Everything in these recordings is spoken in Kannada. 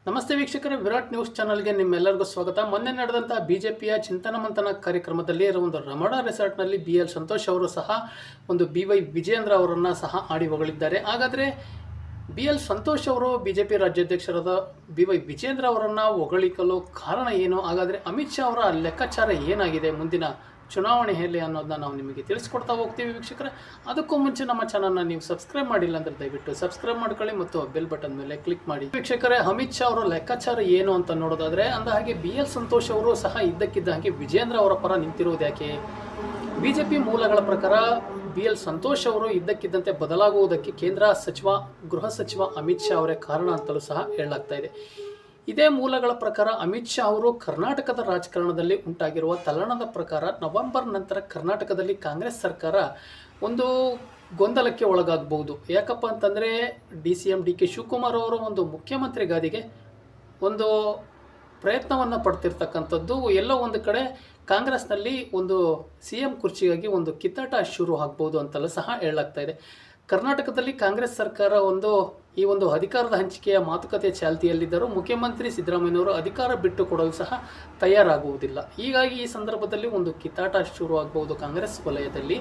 ನಮಸ್ತೆ ವೀಕ್ಷಕರೇ, ವಿರಾಟ್ ನ್ಯೂಸ್ ಚಾನಲ್ಗೆ ನಿಮ್ಮೆಲ್ಲರಿಗೂ ಸ್ವಾಗತ. ಮೊನ್ನೆ ನಡೆದಂಥ ಬಿಜೆಪಿಯ ಚಿಂತನ ಮಂಥನ ಕಾರ್ಯಕ್ರಮದಲ್ಲಿ ಒಂದು ರಮಣ ರೆಸಾರ್ಟ್ನಲ್ಲಿ BL ಸಂತೋಷ್ ಅವರು ಸಹ ಒಂದು BY ವಿಜೇಂದ್ರ ಅವರನ್ನು ಸಹ ಆಡಿ ಹೊಗಳಿದ್ದಾರೆ. ಹಾಗಾದರೆ BL ಸಂತೋಷ್ ಅವರು ಬಿಜೆಪಿ ರಾಜ್ಯಾಧ್ಯಕ್ಷರಾದ BY ವಿಜೇಂದ್ರ ಅವರನ್ನು ಹೊಗಳಿಕಲು ಕಾರಣ ಏನು? ಹಾಗಾದರೆ ಅಮಿತ್ ಶಾ ಅವರ ಲೆಕ್ಕಾಚಾರ ಏನಾಗಿದೆ ಮುಂದಿನ ಚುನಾವಣೆಯಲ್ಲಿ ಅನ್ನೋದನ್ನ ನಾವು ನಿಮಗೆ ತಿಳಿಸ್ಕೊಡ್ತಾ ಹೋಗ್ತೀವಿ ವೀಕ್ಷಕರೇ. ಅದಕ್ಕೂ ಮುಂಚೆ ನಮ್ಮ ಚಾನಲ್ನ ನೀವು ಸಬ್ಸ್ಕ್ರೈಬ್ ಮಾಡಿಲ್ಲ ಅಂದರೆ ದಯವಿಟ್ಟು ಸಬ್ಸ್ಕ್ರೈಬ್ ಮಾಡ್ಕೊಳ್ಳಿ ಮತ್ತು ಬೆಲ್ ಬಟನ್ ಮೇಲೆ ಕ್ಲಿಕ್ ಮಾಡಿ. ವೀಕ್ಷಕರೇ, ಅಮಿತ್ ಶಾ ಅವರ ಲೆಕ್ಕಾಚಾರ ಏನು ಅಂತ ನೋಡೋದಾದರೆ, ಅಂದ ಹಾಗೆ BL ಸಂತೋಷ್ ಅವರು ಸಹ ಇದ್ದಕ್ಕಿದ್ದ ಹಾಗೆ ವಿಜೇಂದ್ರ ಅವರ ಪರ ನಿಂತಿರುವುದು ಯಾಕೆ? ಬಿಜೆಪಿ ಮೂಲಗಳ ಪ್ರಕಾರ BL ಸಂತೋಷ್ ಅವರು ಇದ್ದಕ್ಕಿದ್ದಂತೆ ಬದಲಾಗುವುದಕ್ಕೆ ಕೇಂದ್ರ ಗೃಹ ಸಚಿವ ಅಮಿತ್ ಶಾ ಅವರೇ ಕಾರಣ ಅಂತಲೂ ಸಹ ಹೇಳಲಾಗ್ತಾ ಇದೆ. ಇದೇ ಮೂಲಗಳ ಪ್ರಕಾರ ಅಮಿತ್ ಶಾ ಅವರು ಕರ್ನಾಟಕದ ರಾಜಕಾರಣದಲ್ಲಿ ಉಂಟಾಗಿರುವ ತಲ್ಲಣದ ಪ್ರಕಾರ ನವೆಂಬರ್ ನಂತರ ಕರ್ನಾಟಕದಲ್ಲಿ ಕಾಂಗ್ರೆಸ್ ಸರ್ಕಾರ ಒಂದು ಗೊಂದಲಕ್ಕೆ ಒಳಗಾಗಬಹುದು. ಯಾಕಪ್ಪ ಅಂತಂದರೆ CM DK ಶಿವಕುಮಾರ್ ಅವರು ಒಂದು ಮುಖ್ಯಮಂತ್ರಿ ಗಾದಿಗೆ ಒಂದು ಪ್ರಯತ್ನವನ್ನು ಪಡ್ತಿರ್ತಕ್ಕಂಥದ್ದು ಎಲ್ಲೋ ಒಂದು ಕಡೆ ಕಾಂಗ್ರೆಸ್ನಲ್ಲಿ ಒಂದು CM ಕುರ್ಚಿಗಾಗಿ ಒಂದು ಕಿತ್ತಾಟ ಶುರು ಆಗ್ಬೋದು ಅಂತಲೂ ಸಹ ಹೇಳಲಾಗ್ತಾ ಇದೆ. ಕರ್ನಾಟಕದಲ್ಲಿ ಕಾಂಗ್ರೆಸ್ ಸರ್ಕಾರ ಈ ಒಂದು ಅಧಿಕಾರದ ಹಂಚಿಕೆಯ ಮಾತುಕತೆ ಚಾಲ್ತಿಯಲ್ಲಿದ್ದರೂ ಮುಖ್ಯಮಂತ್ರಿ ಸಿದ್ದರಾಮಯ್ಯನವರು ಅಧಿಕಾರ ಬಿಟ್ಟು ಕೊಡಲು ಸಹ ತಯಾರಾಗುವುದಿಲ್ಲ. ಹೀಗಾಗಿ ಈ ಸಂದರ್ಭದಲ್ಲಿ ಒಂದು ಕಿತ್ತಾಟ ಶುರು ಆಗಬಹುದು ಕಾಂಗ್ರೆಸ್ ವಲಯದಲ್ಲಿ.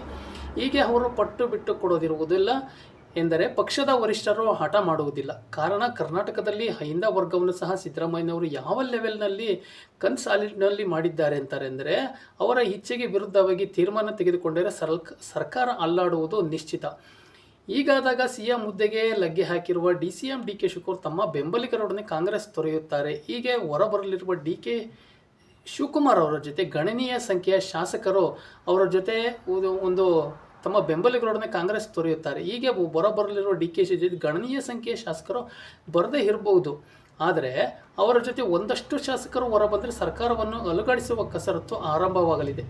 ಹೀಗೆ ಅವರು ಪಟ್ಟು ಬಿಟ್ಟು ಕೊಡೋದಿರುವುದಿಲ್ಲ ಎಂದರೆ ಪಕ್ಷದ ವರಿಷ್ಠರು ಹಠ ಮಾಡುವುದಿಲ್ಲ. ಕಾರಣ, ಕರ್ನಾಟಕದಲ್ಲಿ ಹೈಂದ ವರ್ಗವನ್ನು ಸಹ ಸಿದ್ದರಾಮಯ್ಯನವರು ಯಾವ ಲೆವೆಲ್ನಲ್ಲಿ ಕನ್ಸಾಲಿಡ್ನಲ್ಲಿ ಮಾಡಿದ್ದಾರೆ ಅಂತಾರೆ ಅಂದರೆ, ಅವರ ಇಚ್ಛೆಗೆ ವಿರುದ್ಧವಾಗಿ ತೀರ್ಮಾನ ತೆಗೆದುಕೊಂಡರೆ ಸರ್ಕಾರ ಅಲ್ಲಾಡುವುದು ನಿಶ್ಚಿತ. ಹೀಗಾದಾಗ CM ಹುದ್ದೆಗೆ ಲಗ್ಗೆ ಹಾಕಿರುವ CM DK ಶಿವಕುಮಾರ್ ತಮ್ಮ ಬೆಂಬಲಿಗರೊಡನೆ ಕಾಂಗ್ರೆಸ್ ತೊರೆಯುತ್ತಾರೆ. ಹೀಗೆ ಹೊರಬರಲಿರುವ DK ಶಿವಕುಮಾರ್ ಅವರ ಜೊತೆ ಗಣನೀಯ ಸಂಖ್ಯೆಯ ಶಾಸಕರು ಅವರ ಜೊತೆ ಒಂದು ತಮ್ಮ ಬೆಂಬಲಿಗರೊಡನೆ ಕಾಂಗ್ರೆಸ್ ತೊರೆಯುತ್ತಾರೆ. ಹೀಗೆ ಹೊರಬರಲಿರುವ DK ಜೊತೆ ಗಣನೀಯ ಸಂಖ್ಯೆಯ ಶಾಸಕರು ಬರದೇ ಇರಬಹುದು. ಆದರೆ ಅವರ ಜೊತೆ ಒಂದಷ್ಟು ಶಾಸಕರು ಹೊರಬಂದರೆ ಸರ್ಕಾರವನ್ನು ಅಲುಗಾಡಿಸುವ ಕಸರತ್ತು ಆರಂಭವಾಗಲಿದೆ.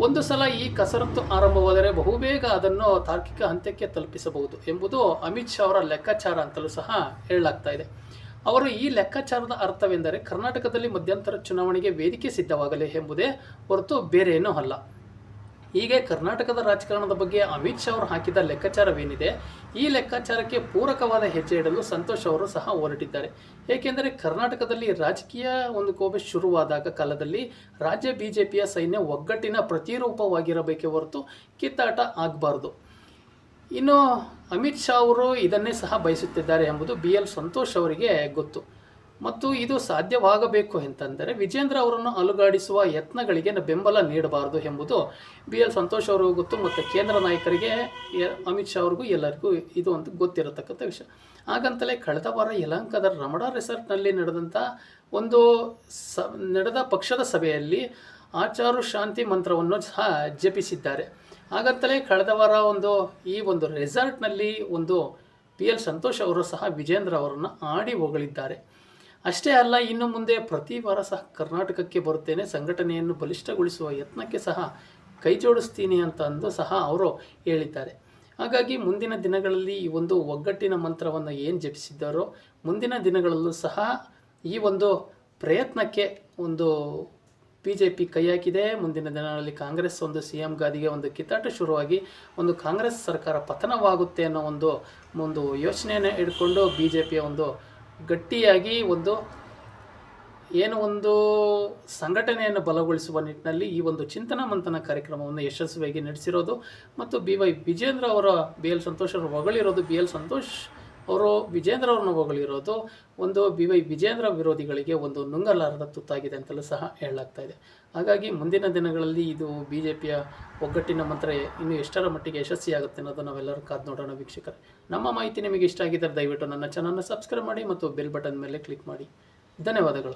ಒಂದು ಸಲ ಈ ಕಸರತ್ತು ಆರಂಭವಾದರೆ ಬಹುಬೇಗ ಅದನ್ನು ತಾರ್ಕಿಕ ಹಂತಕ್ಕೆ ತಲುಪಿಸಬಹುದು ಎಂಬುದು ಅಮಿತ್ ಶಾ ಅವರ ಲೆಕ್ಕಾಚಾರ ಅಂತಲೂ ಸಹ ಹೇಳಲಾಗ್ತಾ ಇದೆ. ಅವರು ಈ ಲೆಕ್ಕಾಚಾರದ ಅರ್ಥವೆಂದರೆ ಕರ್ನಾಟಕದಲ್ಲಿ ಮಧ್ಯಂತರ ಚುನಾವಣೆಗೆ ವೇದಿಕೆ ಸಿದ್ಧವಾಗಲಿ ಎಂಬುದೇ ಹೊರತು ಬೇರೆ ಏನೂ ಅಲ್ಲ. ಹೀಗೆ ಕರ್ನಾಟಕದ ರಾಜಕಾರಣದ ಬಗ್ಗೆ ಅಮಿತ್ ಶಾ ಅವರು ಹಾಕಿದ ಲೆಕ್ಕಾಚಾರವೇನಿದೆ, ಈ ಲೆಕ್ಕಾಚಾರಕ್ಕೆ ಪೂರಕವಾದ ಹೆಜ್ಜೆ ಇಡಲು ಸಂತೋಷ್ ಅವರು ಸಹ ಹೊರಟಿದ್ದಾರೆ. ಏಕೆಂದರೆ ಕರ್ನಾಟಕದಲ್ಲಿ ರಾಜಕೀಯ ಒಂದು ಕೋಬೆ ಶುರುವಾದಾಗ ಕಾಲದಲ್ಲಿ ರಾಜ್ಯ ಬಿಜೆಪಿಯ ಸೈನ್ಯ ಒಗ್ಗಟ್ಟಿನ ಪ್ರತಿರೂಪವಾಗಿರಬೇಕೇ ಹೊರತು ಕಿತ್ತಾಟ ಆಗಬಾರ್ದು. ಇನ್ನು ಅಮಿತ್ ಶಾ ಅವರು ಇದನ್ನೇ ಸಹ ಬಯಸುತ್ತಿದ್ದಾರೆ ಎಂಬುದು BL ಸಂತೋಷ್ ಅವರಿಗೆ ಗೊತ್ತು. ಮತ್ತು ಇದು ಸಾಧ್ಯವಾಗಬೇಕು ಅಂತಂದರೆ ವಿಜೇಂದ್ರ ಅವರನ್ನು ಅಲುಗಾಡಿಸುವ ಯತ್ನಗಳಿಗೆ ಬೆಂಬಲ ನೀಡಬಾರದು ಎಂಬುದು BL ಸಂತೋಷ್ ಅವರಿಗೂ ಗೊತ್ತು ಮತ್ತು ಕೇಂದ್ರ ನಾಯಕರಿಗೆ ಅಮಿತ್ ಶಾ ಅವ್ರಿಗೂ ಎಲ್ಲರಿಗೂ ಇದು ಒಂದು ಗೊತ್ತಿರತಕ್ಕಂಥ ವಿಷಯ. ಹಾಗಂತಲೇ ಕಳೆದ ವಾರ ಯಲಹಂಕದ ರಮಣ ರೆಸಾರ್ಟ್ನಲ್ಲಿ ನಡೆದ ಪಕ್ಷದ ಸಭೆಯಲ್ಲಿ ಆಚಾರು ಶಾಂತಿ ಮಂತ್ರವನ್ನು ಸಹ ಜಪಿಸಿದ್ದಾರೆ. ಹಾಗಂತಲೇ ಕಳೆದ ವಾರ ಈ ಒಂದು ರೆಸಾರ್ಟ್ನಲ್ಲಿ BL ಸಂತೋಷ್ ಅವರು ಸಹ ವಿಜೇಂದ್ರ ಅವರನ್ನು ಆಡಿ ಹೊಗಳಿದ್ದಾರೆ. ಅಷ್ಟೇ ಅಲ್ಲ, ಇನ್ನು ಮುಂದೆ ಪ್ರತಿ ವಾರ ಸಹ ಕರ್ನಾಟಕಕ್ಕೆ ಬರುತ್ತೇನೆ, ಸಂಘಟನೆಯನ್ನು ಬಲಿಷ್ಠಗೊಳಿಸುವ ಯತ್ನಕ್ಕೆ ಸಹ ಕೈ ಜೋಡಿಸ್ತೀನಿ ಅಂದು ಸಹ ಅವರು ಹೇಳಿದ್ದಾರೆ. ಹಾಗಾಗಿ ಮುಂದಿನ ದಿನಗಳಲ್ಲಿ ಈ ಒಂದು ಒಗ್ಗಟ್ಟಿನ ಮಂತ್ರವನ್ನು ಏನು ಜಪಿಸಿದ್ದಾರೋ ಮುಂದಿನ ದಿನಗಳಲ್ಲೂ ಸಹ ಈ ಒಂದು ಪ್ರಯತ್ನಕ್ಕೆ BJP ಕೈ ಹಾಕಿದೆ. ಮುಂದಿನ ದಿನಗಳಲ್ಲಿ ಕಾಂಗ್ರೆಸ್ CM ಗಾದಿಗೆ ಕಿತ್ತಾಟ ಶುರುವಾಗಿ ಕಾಂಗ್ರೆಸ್ ಸರ್ಕಾರ ಪತನವಾಗುತ್ತೆ ಅನ್ನೋ ಒಂದು ಯೋಚನೆಯನ್ನು ಇಟ್ಕೊಂಡು BJPಯ ಗಟ್ಟಿಯಾಗಿ ಸಂಘಟನೆಯನ್ನು ಬಲಗೊಳಿಸುವ ನಿಟ್ಟಿನಲ್ಲಿ ಈ ಚಿಂತನ ಮಂಥನ ಕಾರ್ಯಕ್ರಮವನ್ನು ಯಶಸ್ವಿಯಾಗಿ ನಡೆಸಿರೋದು ಮತ್ತು BY ವಿಜೇಂದ್ರ ಅವರ BL ಸಂತೋಷ್ ಅವರು ಹೊಗಳಿರೋದು, BL ಸಂತೋಷ್ ಅವರು ವಿಜೇಂದ್ರ ಅವರನ್ನು ಹೊಗಳಿರೋದು BY ವಿಜೇಂದ್ರ ವಿರೋಧಿಗಳಿಗೆ ನುಂಗಲಾರದ ತುತ್ತಾಗಿದೆ ಅಂತಲೂ ಸಹ ಹೇಳಲಾಗ್ತಾ ಇದೆ. ಹಾಗಾಗಿ ಮುಂದಿನ ದಿನಗಳಲ್ಲಿ ಇದು BJPಯ ಒಗ್ಗಟ್ಟಿನ ಮಂತ್ರ ಇನ್ನು ಎಷ್ಟರ ಮಟ್ಟಿಗೆ ಯಶಸ್ವಿಯಾಗುತ್ತೆ ಅನ್ನೋದು ನಾವೆಲ್ಲರೂ ಕಾದು ನೋಡೋಣ ವೀಕ್ಷಕರೇ. ನಮ್ಮ ಮಾಹಿತಿ ನಿಮಗೆ ಇಷ್ಟ ಆಗಿದ್ದರೆ ದಯವಿಟ್ಟು ನನ್ನ ಚಾನಲ್ನ ಸಬ್ಸ್ಕ್ರೈಬ್ ಮಾಡಿ ಮತ್ತು ಬೆಲ್ ಬಟನ್ ಮೇಲೆ ಕ್ಲಿಕ್ ಮಾಡಿ. ಧನ್ಯವಾದಗಳು.